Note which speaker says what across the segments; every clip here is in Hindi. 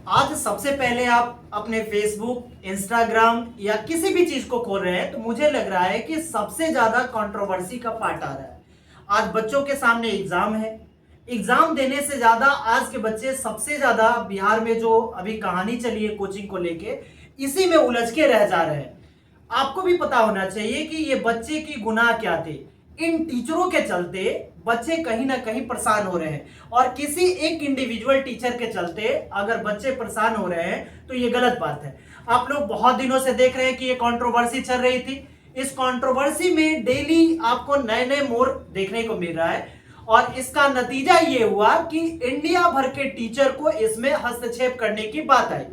Speaker 1: आज सबसे पहले आप अपने फेसबुक, इंस्टाग्राम या किसी भी चीज को खोल रहे हैं तो मुझे लग रहा है कि सबसे ज्यादा कंट्रोवर्सी का पार्ट आ रहा है। आज बच्चों के सामने एग्जाम है। एग्जाम देने से ज्यादा आज के बच्चे सबसे ज्यादा बिहार में जो अभी कहानी चली है कोचिंग को लेके, इसी में उलझ के रह जा रहे हैं। आपको भी पता होना चाहिए कि ये बच्चे की गुनाह क्या थे। इन टीचरों के चलते बच्चे कहीं ना कहीं परेशान हो रहे हैं, और किसी एक इंडिविजुअल टीचर के चलते अगर बच्चे परेशान हो रहे हैं तो ये गलत बात है। आप लोग बहुत दिनों से देख रहे हैं कि ये कंट्रोवर्सी चल रही थी। इस कंट्रोवर्सी में डेली आपको नए नए मोड़ देखने को मिल रहा है, और इसका नतीजा ये हुआ कि इंडिया भर के टीचर को इसमें हस्तक्षेप करने की बात आई।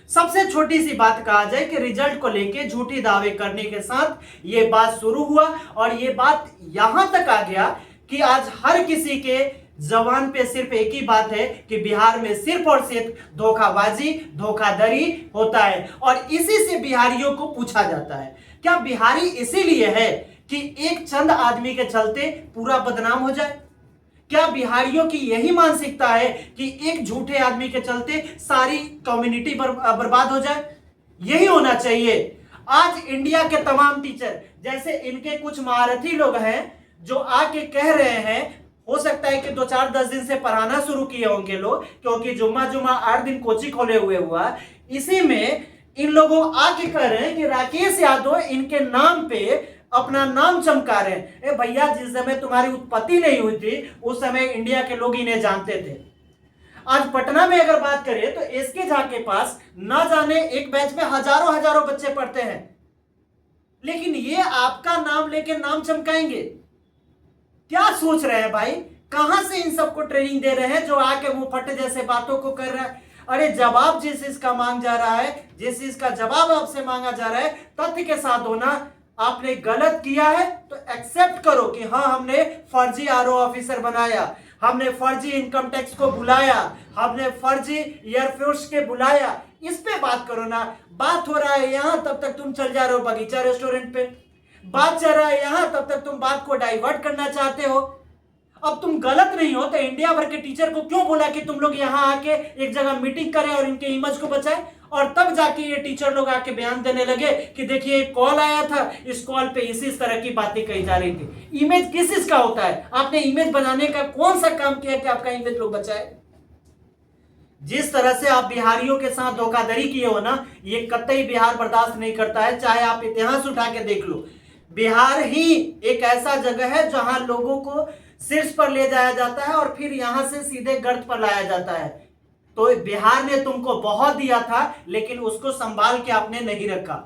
Speaker 1: सबसे छोटी सी बात कहा जाए कि रिजल्ट को लेके झूठी दावे करने के साथ ये बात शुरू हुआ, और ये बात यहां तक आ गया कि आज हर किसी के जबान पे सिर्फ एक ही बात है कि बिहार में सिर्फ और सिर्फ धोखाबाजी, धोखाधड़ी होता है। और इसी से बिहारियों को पूछा जाता है, क्या बिहारी इसीलिए है कि एक चंद आदमी के चलते पूरा बदनाम हो जाए? क्या बिहारियों की यही मानसिकता है कि एक झूठे आदमी के चलते सारी कम्युनिटी बर्बाद हो जाए? यही होना चाहिए। आज इंडिया के तमाम टीचर, जैसे इनके कुछ महारथी लोग हैं जो आके कह रहे हैं, हो सकता है कि 2-4-10 दिन से पढ़ाना शुरू किए होंगे लोग, क्योंकि जुम्मा 8 दिन कोचिंग खोले हुए हुआ। इसी में इन लोगों आके कह रहे हैं कि राकेश यादव इनके नाम पे अपना नाम चमका रहे हैं। ए भैया, जिस समय तुम्हारी उत्पत्ति नहीं हुई थी उस समय इंडिया के लोग इन्हें जानते थे। आज पटना में अगर बात करें तो एसके झा के पास ना जाने एक बैच में हजारों हजारों बच्चे पढ़ते हैं, लेकिन ये आपका नाम लेके नाम चमकाएंगे। क्या सोच रहे हैं भाई? कहां से इन सबको ट्रेनिंग दे रहे हैं जो आके मुंहफट जैसे बातों को कर रहा है? अरे जवाब जिस चीज का मांग जा रहा है, जिस चीज का जवाब आपसे मांगा जा रहा है, तथ्य के साथ होना। आपने गलत किया है तो एक्सेप्ट करो कि हाँ, हमने फर्जी आरओ ऑफिसर बनाया, हमने फर्जी इनकम टैक्स को बुलाया, हमने फर्जी एयरफोर्स के बुलाया। इस पे बात करो ना। बात हो रहा है यहां, तब तक तुम चल जा रहे हो बगीचा रेस्टोरेंट पे। बात चल रहा है यहां, तब तक तुम बात को डाइवर्ट करना चाहते हो। अब तुम गलत नहीं हो तो इंडिया भर के टीचर को क्यों बोला कि तुम लोग यहां आके एक जगह मीटिंग करें और इनके इमेज को बचाएं? और तब जाके ये टीचर लोग आके बयान देने लगे कि देखिए एक कॉल आया था, इस कॉल पे इसी तरह की बातें कही जा रही थी। इमेज किस चीज का होता है? आपने इमेज बनाने का कौन सा काम किया कि आपका इमेज लोग बचाए? जिस तरह से आप बिहारियों के साथ धोखाधड़ी किए हो ना, ये कतई बिहार बर्दाश्त नहीं करता है। चाहे आप इतिहास उठा के देख लो, बिहार ही एक ऐसा जगह है जहां लोगों को शीर्ष पर ले जाया जाता है और फिर यहां से सीधे गर्त पर लाया जाता है। तो बिहार ने तुमको बहुत दिया था, लेकिन उसको संभाल के आपने नहीं रखा।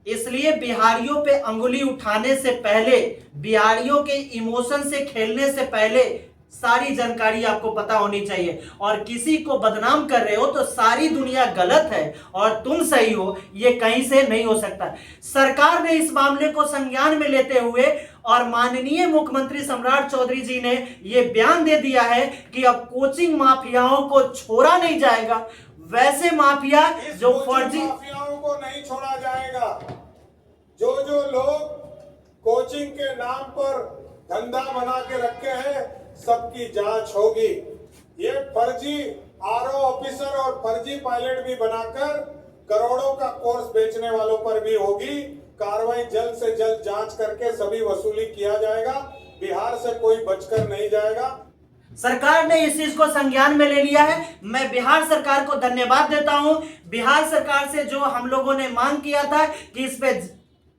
Speaker 1: इसलिए बिहारियों पे अंगुली उठाने से पहले, बिहारियों के इमोशन से खेलने से पहले सारी जानकारी आपको पता होनी चाहिए। और किसी को बदनाम कर रहे हो तो सारी दुनिया गलत है और तुम सही हो, ये कहीं से नहीं हो सकता। सरकार ने इस मामले को संज्ञान में लेते हुए और माननीय मुख्यमंत्री सम्राट चौधरी जी ने यह बयान दे दिया है कि अब कोचिंग माफियाओं को छोड़ा नहीं जाएगा। वैसे माफिया जो फर्जी
Speaker 2: माफियाओं को नहीं छोड़ा जाएगा। जो जो लोग कोचिंग के नाम पर धंधा बना के रखे हैं, सबकी जांच होगी। ये फर्जी आरओ ऑफिसर और फर्जी पायलट भी बनाकर करोड़ों का कोर्स बेचने वालों पर भी होगी कार्रवाई। जल्द से जल्द जांच करके सभी वसूली किया जाएगा। बिहार से कोई बचकर नहीं जाएगा।
Speaker 1: सरकार ने इस चीज को संज्ञान में ले लिया है। मैं बिहार सरकार को धन्यवाद देता हूं। बिहार सरकार से जो हम लोगों ने मांग किया था कि इस पे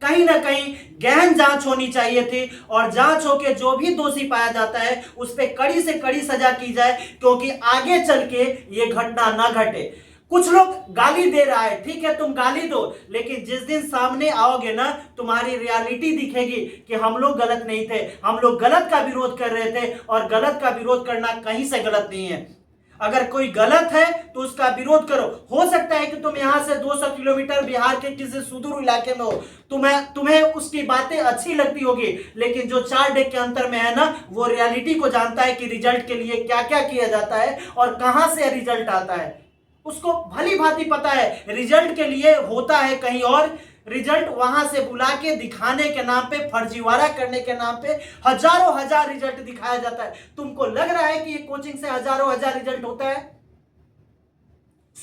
Speaker 1: कहीं ना कहीं गहन जांच होनी चाहिए थी, और जांच होकर जो भी दोषी पाया जाता है उस पे कड़ी से कड़ी सजा की जाए, क्योंकि आगे चल के ये घटना ना घटे। कुछ लोग गाली दे रहा है, ठीक है, तुम गाली दो, लेकिन जिस दिन सामने आओगे ना, तुम्हारी रियलिटी दिखेगी कि हम लोग गलत नहीं थे, हम लोग गलत का विरोध कर रहे थे, और गलत का विरोध करना कहीं से गलत नहीं है। अगर कोई गलत है तो उसका विरोध करो। हो सकता है कि तुम यहां से 200 किलोमीटर बिहार के किसी सुदूर इलाके में हो, तुम्हें उसकी बातें अच्छी लगती होगी, लेकिन जो 4 डेग के अंतर में है ना, वो रियलिटी को जानता है कि रिजल्ट के लिए क्या क्या किया जाता है और कहां से रिजल्ट आता है। उसको भली भांति पता है रिजल्ट के लिए होता है कहीं और, रिजल्ट वहां से बुला के दिखाने के नाम पे, फर्जीवाड़ा करने के नाम पे हजारों हजार रिजल्ट दिखाया जाता है। तुमको लग रहा है कि ये कोचिंग से हजारों हजार रिजल्ट होता है?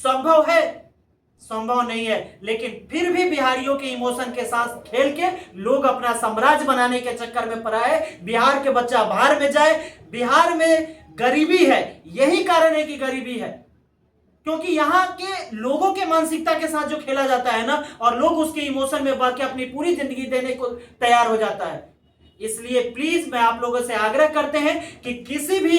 Speaker 1: संभव है? संभव नहीं है। लेकिन फिर भी बिहारियों के इमोशन के साथ खेल के लोग अपना साम्राज्य बनाने के चक्कर में पड़ा है। बिहार के बच्चा बाहर में जाए। बिहार में गरीबी है, यही कारण है कि गरीबी है क्योंकि यहां के लोगों के मानसिकता के साथ जो खेला जाता है ना, और लोग उसके इमोशन में बह के अपनी पूरी जिंदगी देने को तैयार हो जाता है। इसलिए प्लीज मैं आप लोगों से आग्रह करते हैं कि किसी भी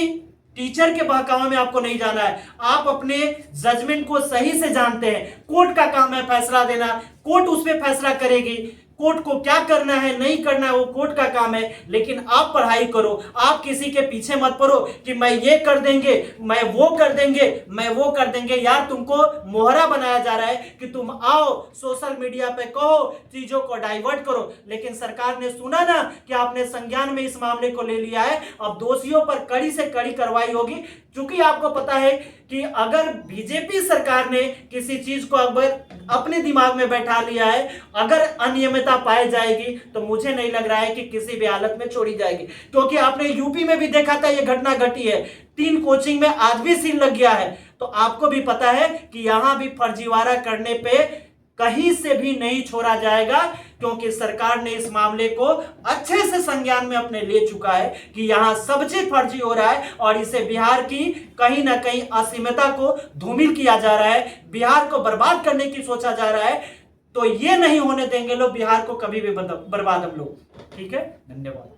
Speaker 1: टीचर के बहकावे में आपको नहीं जाना है। आप अपने जजमेंट को सही से जानते हैं। कोर्ट का काम है फैसला देना, कोर्ट उस पर फैसला करेगी। कोर्ट को क्या करना है नहीं करना है वो कोर्ट का काम है। लेकिन आप पढ़ाई करो, आप किसी के पीछे मत पड़ो कि मैं ये कर देंगे, मैं वो कर देंगे, मैं वो कर देंगे। यार तुमको मोहरा बनाया जा रहा है कि तुम आओ सोशल मीडिया पे कहो, चीजों को डाइवर्ट करो। लेकिन सरकार ने सुना ना कि आपने संज्ञान में इस मामले को ले लिया है। अब दोषियों पर कड़ी से कड़ी कार्रवाई होगी, क्योंकि आपको पता है कि अगर बीजेपी सरकार ने किसी चीज को अगर अपने दिमाग में बैठा लिया है, अगर अनियमितता पाई जाएगी तो मुझे नहीं लग रहा है कि किसी भी हालत में छोड़ी जाएगी। क्योंकि आपने यूपी में भी देखा था, यह घटना घटी है। 3 कोचिंग में आज भी सील लग गया है। तो आपको भी पता है कि यहां भी फर्जीवाड़ा करने पे कहीं से भी नहीं छोड़ा जाएगा, क्योंकि सरकार ने इस मामले को अच्छे से संज्ञान में अपने ले चुका है कि यहां सब चीज फर्जी हो रहा है और इसे बिहार की कहीं ना कहीं असीमता को धूमिल किया जा रहा है, बिहार को बर्बाद करने की सोचा जा रहा है। तो ये नहीं होने देंगे लोग, बिहार को कभी भी बर्बाद हम लोग। ठीक है, धन्यवाद।